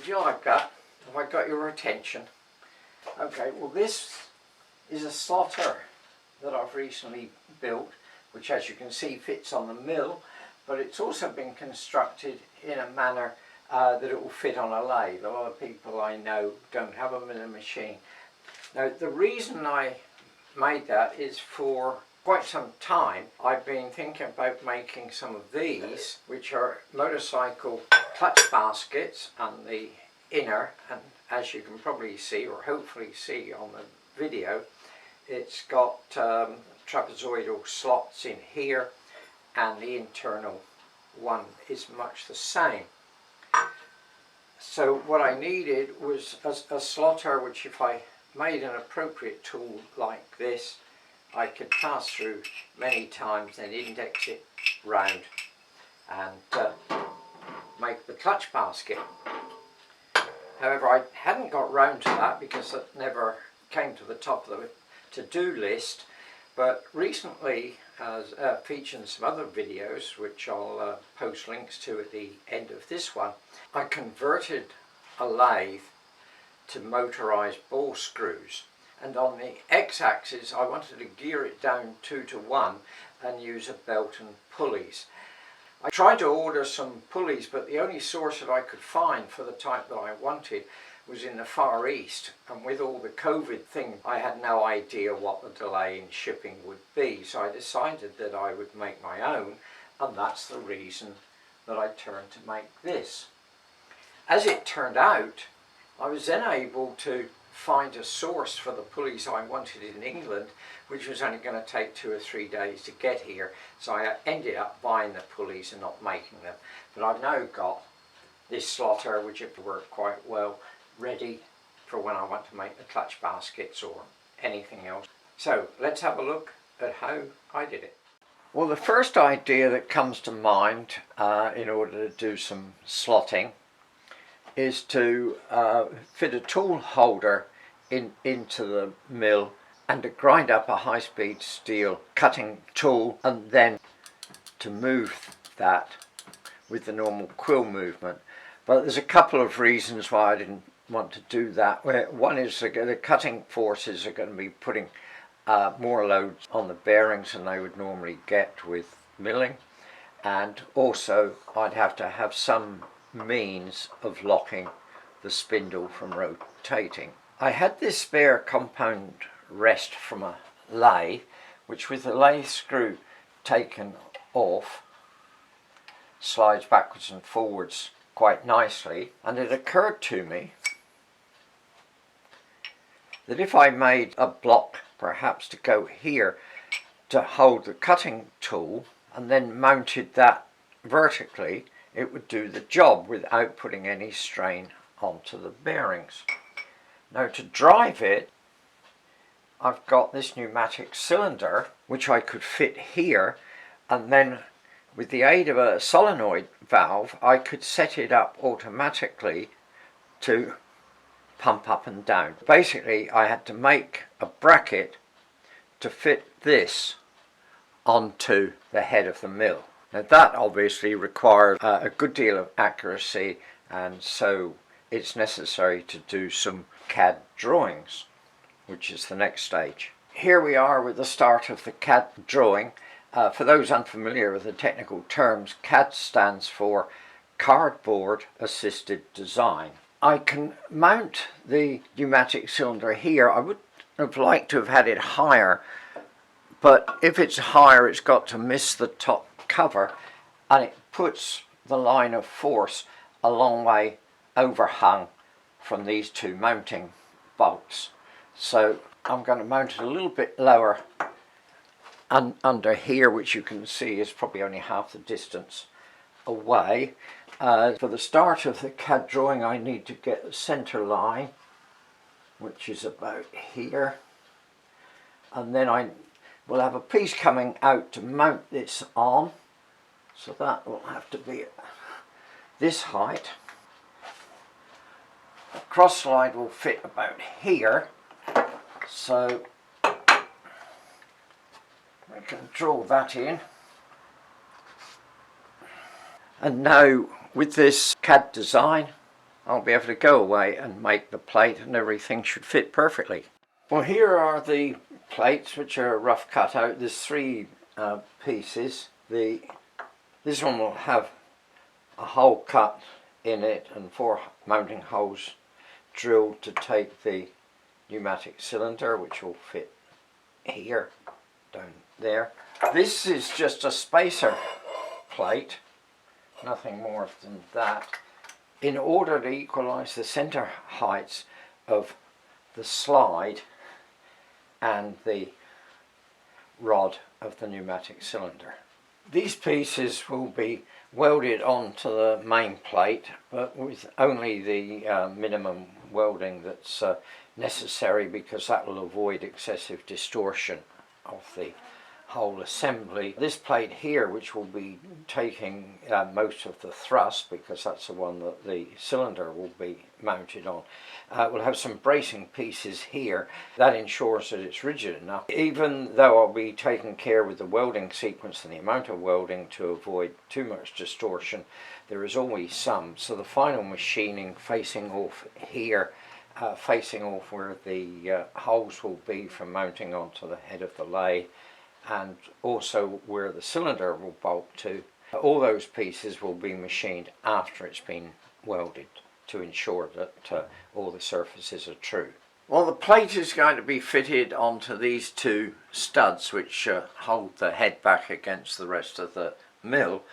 Did you like that? Have I got your attention? Okay, well this is a slotter that I've recently built, which as you can see fits on the mill, but it's also been constructed in a manner that it will fit on a lathe. A lot of people I know don't have a milling machine. Now the reason I made that is for quite some time I've been thinking about making some of these, which are motorcycle clutch baskets on the inner, and as you can probably see or hopefully see on the video, it's got trapezoidal slots in here, and the internal one is much the same. So what I needed was a slotter which, if I made an appropriate tool like this, I could pass through many times and index it round and make the clutch basket. However, I hadn't got round to that because it never came to the top of the to-do list, but recently, as featured in some other videos, which I'll post links to at the end of this one, I converted a lathe to motorised ball screws. And on the x-axis I wanted to gear it down 2 to 1 and use a belt and pulleys. I tried to order some pulleys, but the only source that I could find for the type that I wanted was in the Far East, and with all the COVID thing I had no idea what the delay in shipping would be, so I decided that I would make my own, and that's the reason that I turned to make this. As it turned out, I was then able to find a source for the pulleys I wanted in England, which was only going to take 2 or 3 days to get here, so I ended up buying the pulleys and not making them. But I've now got this slotter, which it worked quite well, ready for when I want to make the clutch baskets or anything else. So let's have a look at how I did it. Well, the first idea that comes to mind in order to do some slotting is to fit a tool holder into the mill and to grind up a high-speed steel cutting tool, and then to move that with the normal quill movement. But there's a couple of reasons why I didn't want to do that. One is the cutting forces are going to be putting more loads on the bearings than they would normally get with milling, and also I'd have to have some means of locking the spindle from rotating. I had this spare compound rest from a lathe, which with the lathe screw taken off slides backwards and forwards quite nicely, and it occurred to me that if I made a block perhaps to go here to hold the cutting tool and then mounted that vertically, it would do the job without putting any strain onto the bearings. Now to drive it, I've got this pneumatic cylinder which I could fit here, and then with the aid of a solenoid valve I could set it up automatically to pump up and down. Basically I had to make a bracket to fit this onto the head of the mill. Now that obviously required a good deal of accuracy, and so it's necessary to do some CAD drawings, which is the next stage. Here we are with the start of the CAD drawing. For those unfamiliar with the technical terms, CAD stands for Cardboard Assisted Design. I can mount the pneumatic cylinder here. I would have liked to have had it higher, but if it's higher it's got to miss the top cover, and it puts the line of force a long way overhung from these two mounting bolts. So I'm going to mount it a little bit lower and under here, which you can see is probably only half the distance away. For the start of the CAD drawing I need to get the center line, which is about here, and then I will have a piece coming out to mount this on, so that will have to be at this height. The cross slide will fit about here, so we can draw that in. And now with this CAD design I'll be able to go away and make the plate and everything should fit perfectly. Well, here are the plates which are rough cut out. There's three pieces. This one will have a hole cut in it and 4 mounting holes drilled to take the pneumatic cylinder, which will fit here, down there. This is just a spacer plate, nothing more than that, in order to equalize the center heights of the slide and the rod of the pneumatic cylinder. These pieces will be welded onto the main plate, but with only the minimum welding that's necessary, because that will avoid excessive distortion of the whole assembly. This plate here, which will be taking most of the thrust, because that's the one that the cylinder will be mounted on, will have some bracing pieces here. That ensures that it's rigid enough. Even though I'll be taking care with the welding sequence and the amount of welding to avoid too much distortion, there is always some. So the final machining facing off here, facing off where the holes will be for mounting onto the head of the lathe, and also where the cylinder will bolt to, all those pieces will be machined after it's been welded to ensure that all the surfaces are true. Well, the plate is going to be fitted onto these 2 studs which hold the head back against the rest of the mill.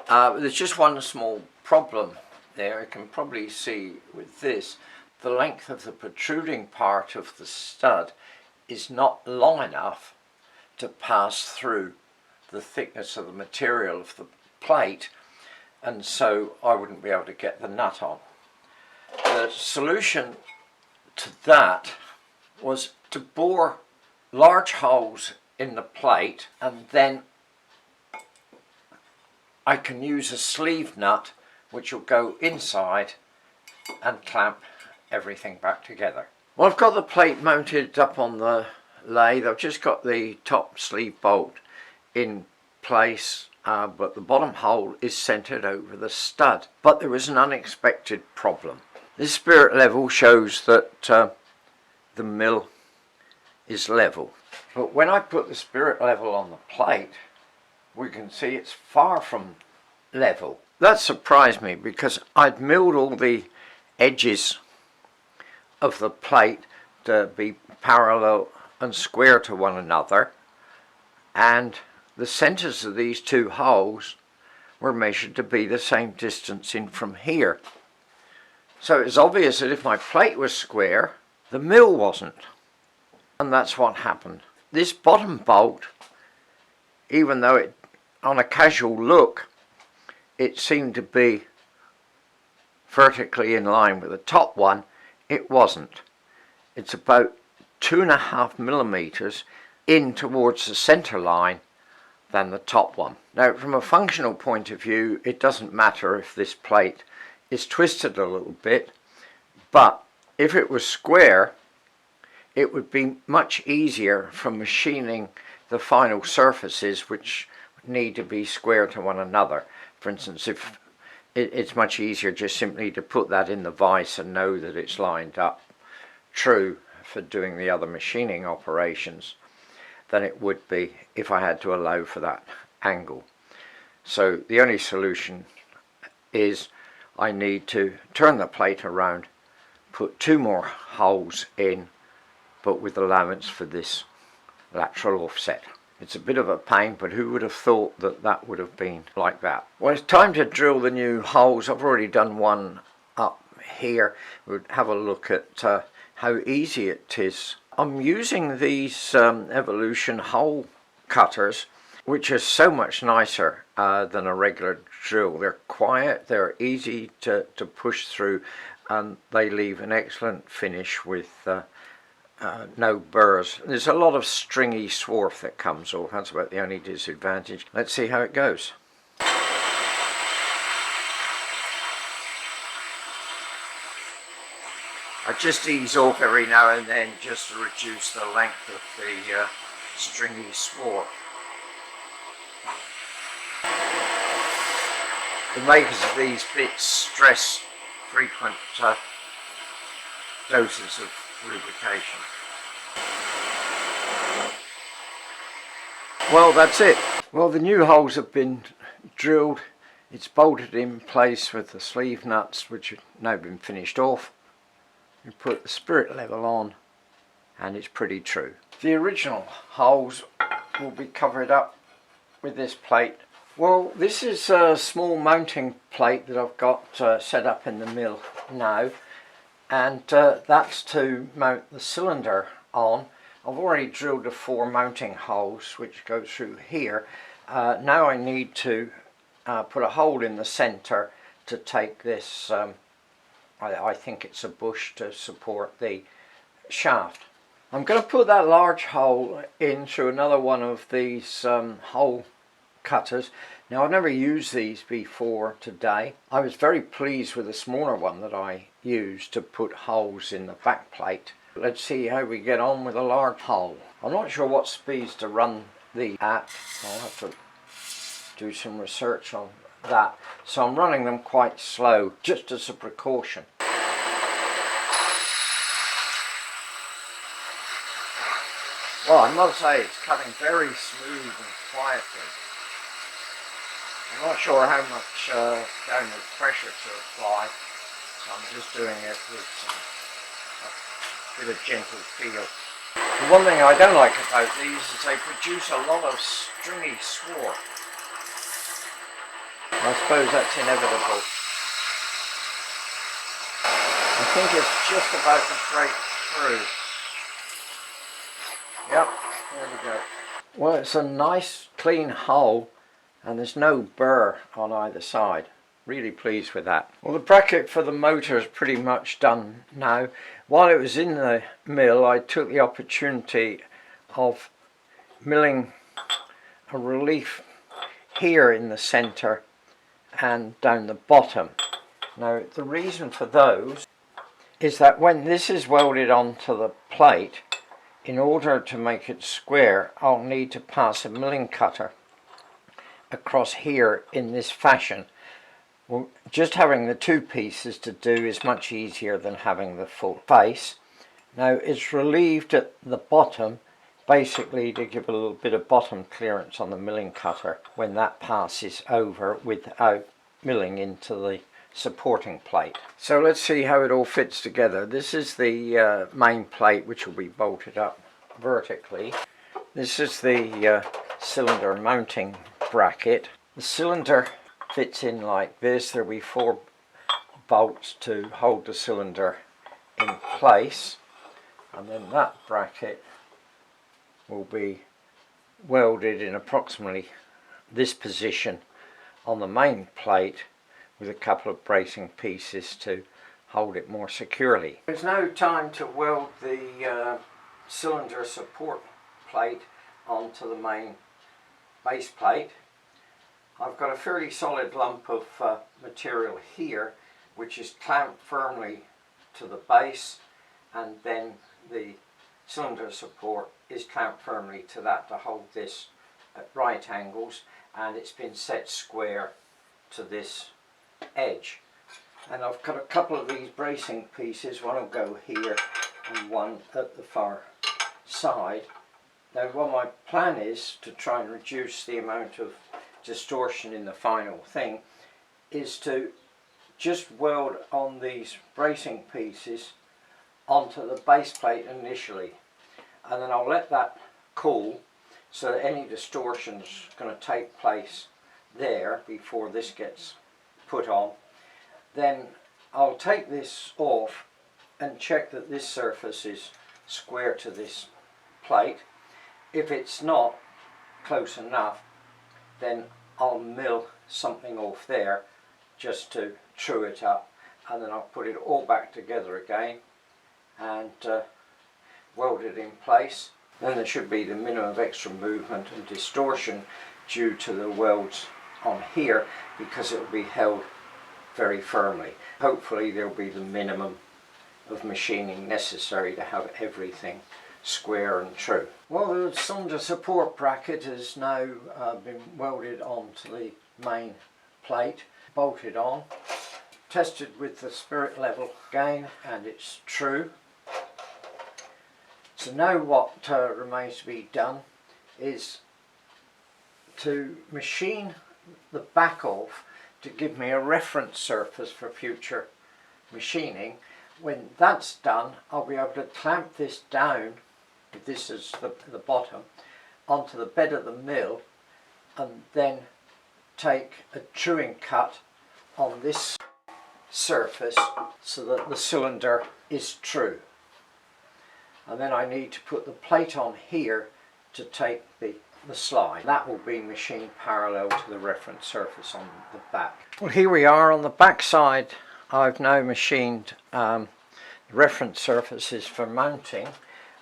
There's just one small problem there. You can probably see with this, the length of the protruding part of the stud is not long enough to pass through the thickness of the material of the plate, and so I wouldn't be able to get the nut on. The solution to that was to bore large holes in the plate, and then I can use a sleeve nut which will go inside and clamp everything back together. Well, I've got the plate mounted up on the lathe. I've just got the top sleeve bolt in place, but the bottom hole is centered over the stud. But there was an unexpected problem. This spirit level shows that the mill is level, but when I put the spirit level on the plate, we can see it's far from level. That surprised me, because I'd milled all the edges of the plate to be parallel and square to one another, and the centers of these 2 holes were measured to be the same distance in from here. So it's obvious that if my plate was square, the mill wasn't, and that's what happened. This bottom bolt, even though it, on a casual look, it seemed to be vertically in line with the top one, it wasn't. It's about 2.5 millimeters in towards the center line than the top one. Now, from a functional point of view, it doesn't matter if this plate is twisted a little bit, but if it was square, it would be much easier for machining the final surfaces, which need to be square to one another. For instance, if it's much easier just simply to put that in the vise and know that it's lined up true for doing the other machining operations than it would be if I had to allow for that angle. So the only solution is I need to turn the plate around, put 2 more holes in, but with allowance for this lateral offset. It's a bit of a pain, but who would have thought that that would have been like that? Well, it's time to drill the new holes. I've already done one up here. We'll have a look at how easy it is. I'm using these Evolution hole cutters, which are so much nicer than a regular drill. They're quiet, they're easy to push through, and they leave an excellent finish with no burrs. There's a lot of stringy swarf that comes off. That's about the only disadvantage. Let's see how it goes. I just ease off every now and then just to reduce the length of the stringy swarf. The makers of these bits stress frequent doses of lubrication. Well, that's it. Well, the new holes have been drilled. It's bolted in place with the sleeve nuts, which have now been finished off. You put the spirit level on and it's pretty true. The original holes will be covered up with this plate. Well, this is a small mounting plate that I've got set up in the mill now, and that's to mount the cylinder on. I've already drilled the 4 mounting holes which go through here. Now I need to put a hole in the centre to take this, I think it's a bush to support the shaft. I'm going to put that large hole in through another one of these hole cutters. Now, I've never used these before today. I was very pleased with the smaller one that I used to put holes in the back plate. Let's see how we get on with a large hole. I'm not sure what speeds to run these at. I'll have to do some research on that. So I'm running them quite slow, just as a precaution. Well, I must say it's cutting very smooth and quietly. I'm not sure how much downward pressure to apply, so I'm just doing it with a bit of gentle feel. The one thing I don't like about these is they produce a lot of stringy sward. I suppose that's inevitable. I think it's just about to break through. Yep, there we go. Well, it's a nice clean hole and there's no burr on either side. Really pleased with that. Well, the bracket for the motor is pretty much done now. While it was in the mill, I took the opportunity of milling a relief here in the centre and down the bottom. Now, the reason for those is that when this is welded onto the plate, in order to make it square, I'll need to pass a milling cutter across here in this fashion. Well, just having the 2 pieces to do is much easier than having the full face. Now, it's relieved at the bottom, basically to give a little bit of bottom clearance on the milling cutter when that passes over without milling into the supporting plate. So let's see how it all fits together. This is the main plate, which will be bolted up vertically. This is the cylinder mounting bracket. The cylinder fits in like this. There'll be 4 bolts to hold the cylinder in place, and then that bracket will be welded in approximately this position on the main plate with a couple of bracing pieces to hold it more securely. There's now time to weld the cylinder support plate onto the main base plate. I've got a fairly solid lump of material here which is clamped firmly to the base, and then the cylinder support is clamped firmly to that to hold this at right angles, and it's been set square to this edge. And I've got a couple of these bracing pieces, one will go here and one at the far side. Now, what my plan is to try and reduce the amount of distortion in the final thing is to just weld on these bracing pieces onto the base plate initially, and then I'll let that cool so that any distortion's going to take place there before this gets put on. Then I'll take this off and check that this surface is square to this plate. If it's not close enough, then I'll mill something off there just to true it up, and then I'll put it all back together again and weld it in place. Then there should be the minimum of extra movement and distortion due to the welds on here, because it will be held very firmly. Hopefully there will be the minimum of machining necessary to have everything square and true. Well, the cylinder support bracket has now been welded onto the main plate, bolted on. tested with the spirit level again, and it's true. So now what remains to be done is to machine the back off to give me a reference surface for future machining. When that's done, I'll be able to clamp this down, if this is the bottom, onto the bed of the mill, and then take a truing cut on this surface so that the cylinder is true. And then I need to put the plate on here to take the slide. That will be machined parallel to the reference surface on the back. Well, here we are on the back side. I've now machined reference surfaces for mounting.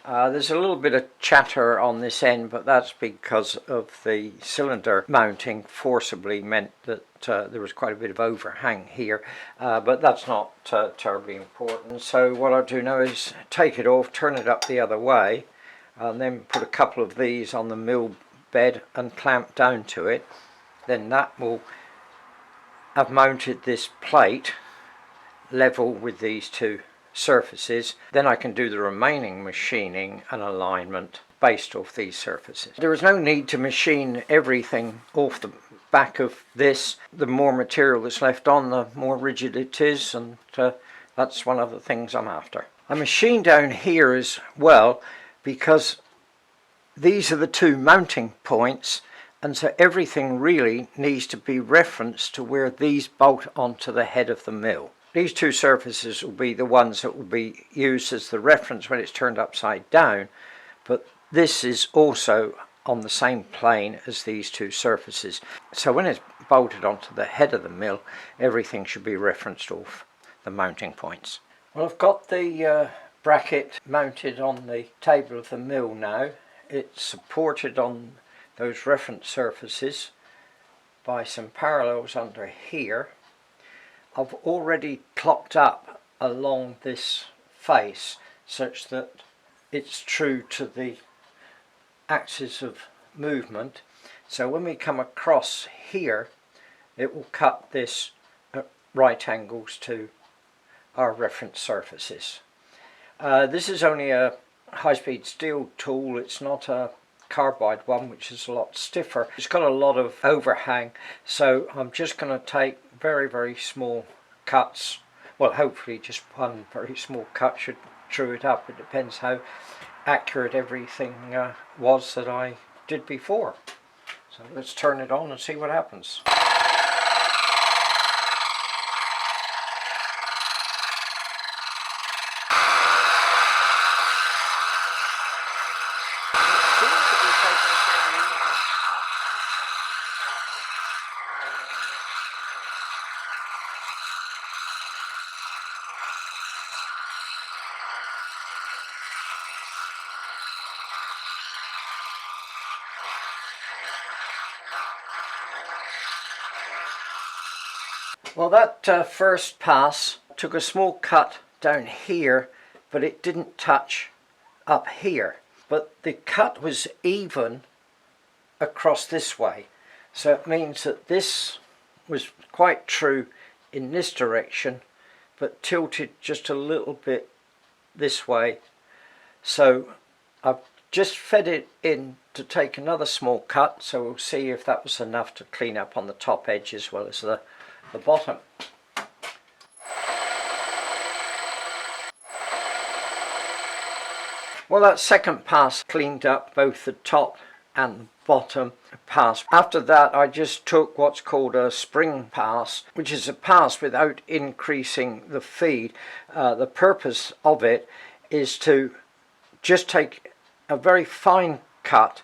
There's a little bit of chatter on this end, but that's because of the cylinder mounting forcibly meant that there was quite a bit of overhang here, but that's not terribly important. So what I'll do now is take it off, turn it up the other way, and then put a couple of these on the mill bed and clamp down to it. Then that will have mounted this plate level with these two surfaces. Then I can do the remaining machining and alignment based off these surfaces. There is no need to machine everything off the back of this. The more material that's left on, the more rigid it is, and that's one of the things I'm after. I machine down here as well because these are the two mounting points, and so everything really needs to be referenced to where these bolt onto the head of the mill. These two surfaces will be the ones that will be used as the reference when it's turned upside down, but this is also on the same plane as these two surfaces. So when it's bolted onto the head of the mill, everything should be referenced off the mounting points. Well, I've got the bracket mounted on the table of the mill now. It's supported on those reference surfaces by some parallels under here. I've already clocked up along this face such that it's true to the axis of movement. So when we come across here, it will cut this at right angles to our reference surfaces. This is only a high-speed steel tool. It's not a carbide one, which is a lot stiffer. It's got a lot of overhang, so I'm just going to take very small cuts. Well, hopefully just one very small cut should true it up. It depends how accurate everything was that I did before. So let's turn it on and see what happens. Well, that first pass took a small cut down here, but it didn't touch up here. But the cut was even across this way. So it means that this was quite true in this direction, but tilted just a little bit this way. So I've just fed it in to take another small cut, so we'll see if that was enough to clean up on the top edge as well as the bottom. Well, that second pass cleaned up both the top and the bottom pass. After that, I just took what's called a spring pass, which is a pass without increasing the feed. The purpose of it is to just take a very fine cut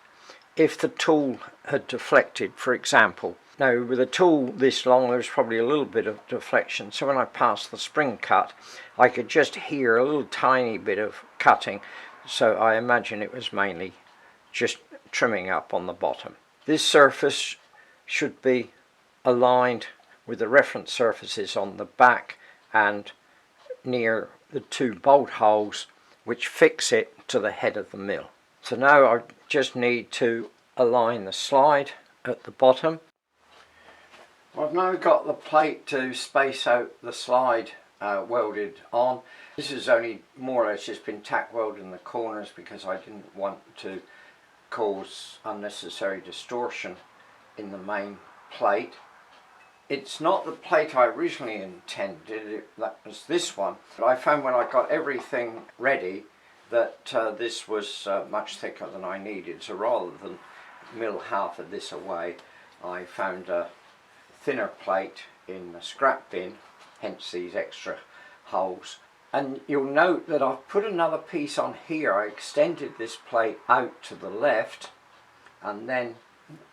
if the tool had deflected, for example. Now, with a tool this long, there's probably a little bit of deflection, so when I passed the spring cut, I could just hear a little tiny bit of cutting, so I imagine it was mainly just trimming up on the bottom. This surface should be aligned with the reference surfaces on the back and near the two bolt holes which fix it to the head of the mill. So now I just need to align the slide at the bottom. I've now got the plate to space out the slide welded on. This has only more or less just been tack welded in the corners because I didn't want to cause unnecessary distortion in the main plate. It's not the plate I originally intended, that was this one. But I found when I got everything ready that this was much thicker than I needed. So rather than mill half of this away, I found a thinner plate in the scrap bin, hence these extra holes. And you'll note that I've put another piece on here. I extended this plate out to the left and then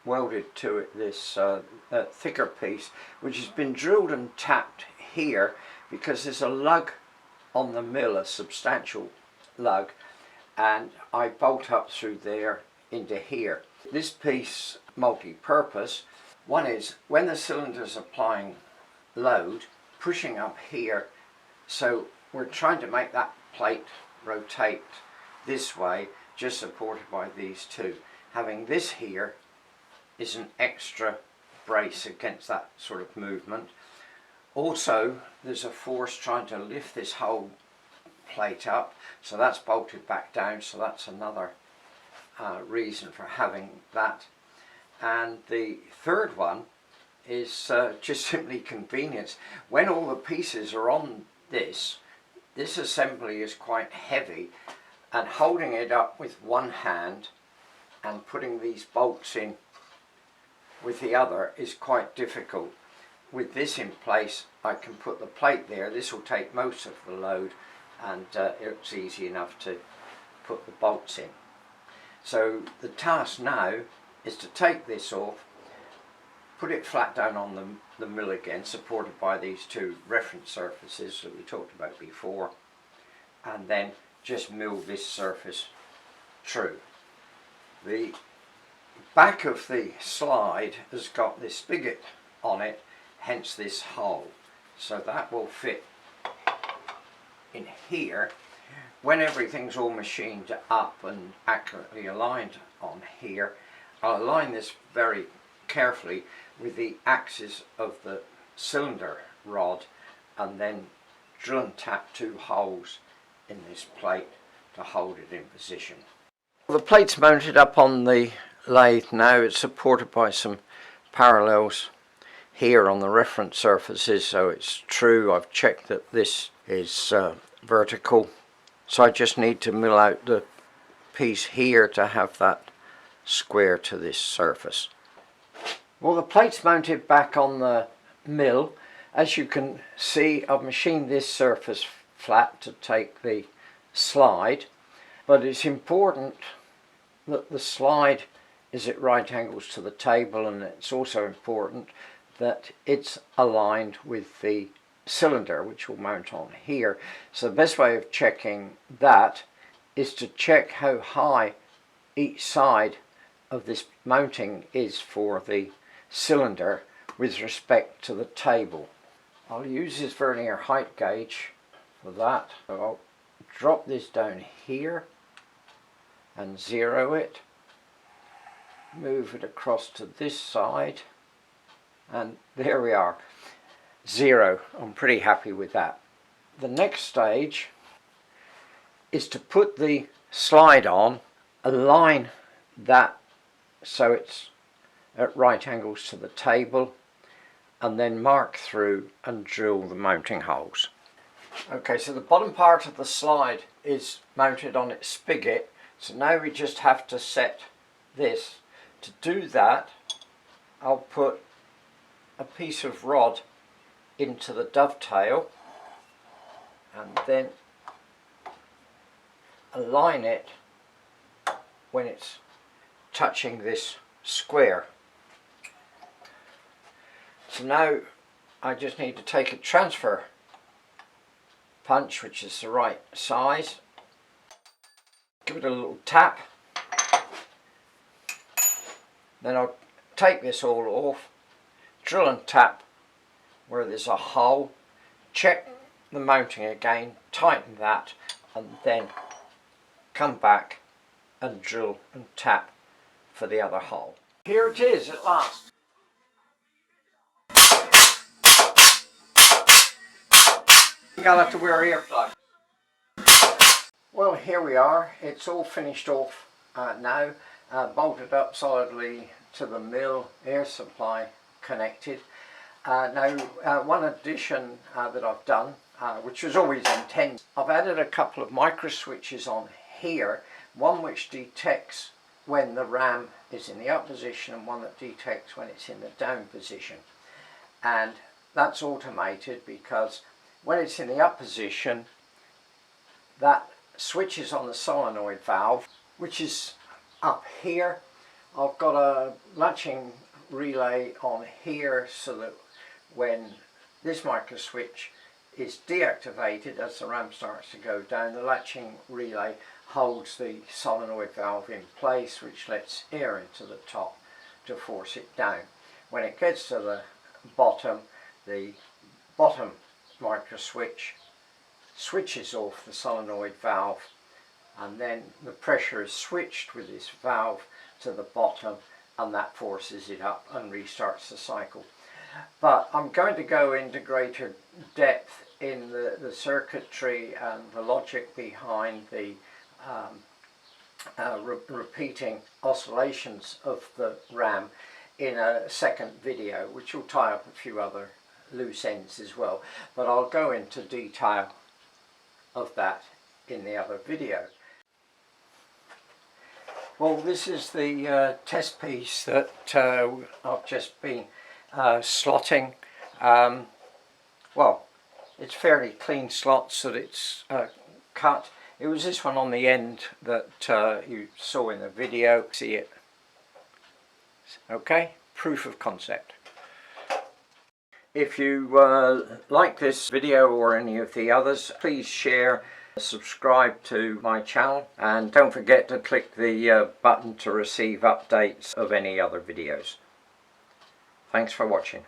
welded to it this thicker piece, which has been drilled and tapped here because there's a lug on the mill, a substantial lug, and I bolt up through there into here. This piece multi-purpose. One is when the cylinder's applying load, pushing up here, so we're trying to make that plate rotate this way, just supported by these two. Having this here is an extra brace against that sort of movement. Also, there's a force trying to lift this whole plate up, so that's bolted back down, so that's another reason for having that. And the third one is just simply convenience. When all the pieces are on this assembly is quite heavy, and holding it up with one hand and putting these bolts in with the other is quite difficult. With this in place, I can put the plate there. This will take most of the load, and it's easy enough to put the bolts in. So the task now is to take this off, put it flat down on the mill again, supported by these two reference surfaces that we talked about before, and then just mill this surface true. The back of the slide has got this spigot on it, hence this hole, so that will fit in here. When everything's all machined up and accurately aligned on here, I'll align this very carefully with the axis of the cylinder rod and then drill and tap two holes in this plate to hold it in position. The plate's mounted up on the lathe now. It's supported by some parallels here on the reference surfaces, so it's true. I've checked that this is vertical, so I just need to mill out the piece here to have that square to this surface. Well, the plate's mounted back on the mill. As you can see, I've machined this surface flat to take the slide, but it's important that the slide is at right angles to the table, and it's also important that it's aligned with the cylinder, which will mount on here. So the best way of checking that is to check how high each side of this mounting is for the cylinder with respect to the table. I'll use this vernier height gauge for that. So I'll drop this down here and zero it, move it across to this side, and there we are, 0. I'm pretty happy with that. The next stage is to put the slide on, align that so it's at right angles to the table, and then mark through and drill the mounting holes. Okay, so the bottom part of the slide is mounted on its spigot, so now we just have to set this. To do that, I'll put a piece of rod into the dovetail and then align it when it's touching this square. So now I just need to take a transfer punch, which is the right size, give it a little tap, then I'll take this all off, drill and tap where there's a hole, check the mounting again, tighten that, and then come back and drill and tap for the other hole. Here it is at last. got to wear earplugs. Well, here we are. It's all finished off now, bolted up solidly to the mill, air supply connected. Now, one addition that I've done, which was always intended, I've added a couple of micro switches on here, one which detects when the ram is in the up position and one that detects when it's in the down position. And that's automated because when it's in the up position, that switches on the solenoid valve, which is up here. I've got a latching relay on here so that when this micro switch is deactivated as the ram starts to go down, the latching relay holds the solenoid valve in place, which lets air into the top to force it down. When it gets to the bottom micro switch switches off the solenoid valve, and then the pressure is switched with this valve to the bottom, and that forces it up and restarts the cycle. But I'm going to go into greater depth in the circuitry and the logic behind the repeating oscillations of the ram in a second video, which will tie up a few other loose ends as well, but I'll go into detail of that in the other video. Well, this is the test piece that I've just been slotting. Well, it's fairly clean slots that it's cut. It was this one on the end that you saw in the video. See it? Okay, proof of concept. If you like this video or any of the others, please share, subscribe to my channel, and don't forget to click the button to receive updates of any other videos. Thanks for watching.